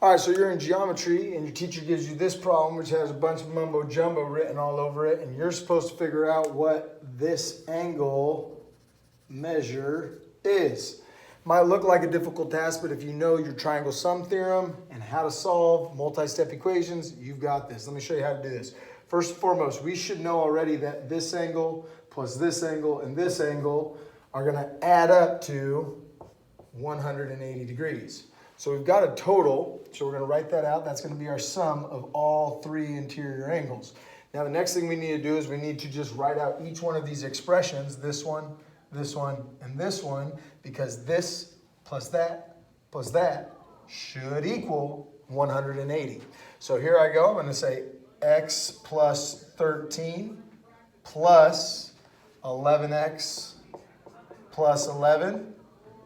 All right, so you're in geometry and your teacher gives you this problem which has a bunch of mumbo jumbo written all over it, and you're supposed to figure out what this angle measure is. Might look like a difficult task, but if you know your triangle sum theorem and how to solve multi-step equations, you've got this. Let me show you how to do this. First and foremost, we should know already that this angle plus this angle and this angle are going to add up to 180 degrees. So we've got a total, so we're going to write that out. That's going to be our sum of all three interior angles. Now the next thing we need to do is we need to just write out each one of these expressions, this one, and this one, because this plus that should equal 180. So here I go. I'm going to say x plus 13 plus 11x plus 11,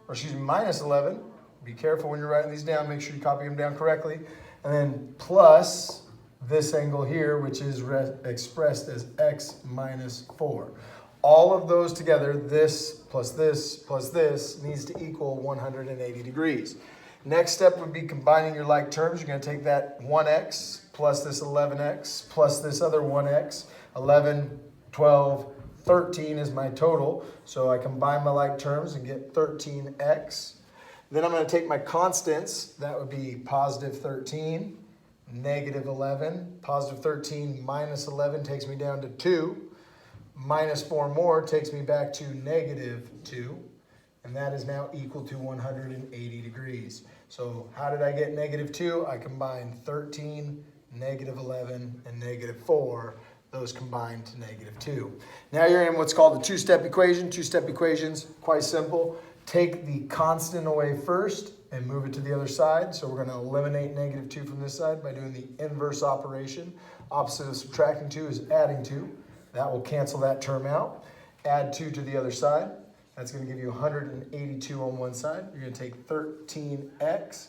or excuse me, minus 11. Be careful when you're writing these down. Make sure you copy them down correctly. And then plus this angle here, which is expressed as x minus 4. All of those together, this plus this, needs to equal 180 degrees. Next step would be combining your like terms. You're going to take that 1x plus this 11x plus this other 1x. 11, 12, 13 is my total. So I combine my like terms and get 13x. Then I'm going to take my constants. That would be positive 13, negative 11. Positive 13 minus 11 takes me down to 2. Minus 4 more takes me back to negative 2. And that is now equal to 180 degrees. So how did I get negative 2? I combined 13, negative 11, and negative 4. Those combined to negative 2. Now you're in what's called the two-step equation. Two-step equations, quite simple. Take the constant away first and move it to the other side. So we're going to eliminate negative 2 from this side by doing the inverse operation. Opposite of subtracting 2 is adding 2. That will cancel that term out. Add 2 to the other side. That's going to give you 182 on one side. You're going to take 13x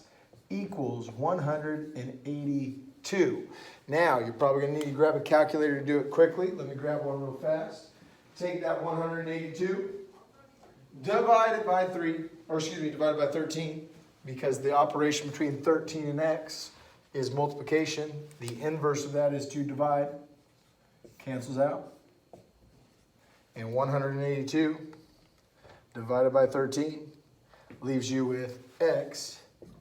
equals 182. Now, you're probably going to need to grab a calculator to do it quickly. Let me grab one real fast. Take that 182. Divide it by 3, or excuse me, divide it by 13, because the operation between 13 and x is multiplication. The inverse of that is to divide. Cancels out. And 182 divided by 13 leaves you with x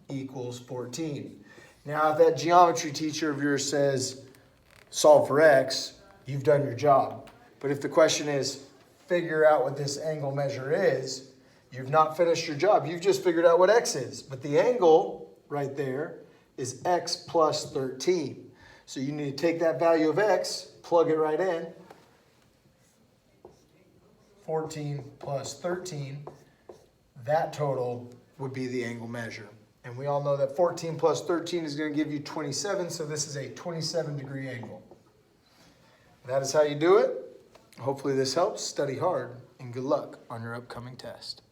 equals 14. Now, if that geometry teacher of yours says, solve for x, you've done your job. But if the question is, figure out what this angle measure is, you've not finished your job. You've just figured out what x is. But the angle right there is x plus 13. So you need to take that value of x, plug it right in. 14 plus 13, that total would be the angle measure. And we all know that 14 plus 13 is going to give you 27, so this is a 27-degree angle. That is how you do it. Hopefully this helps. Study hard, and good luck on your upcoming test.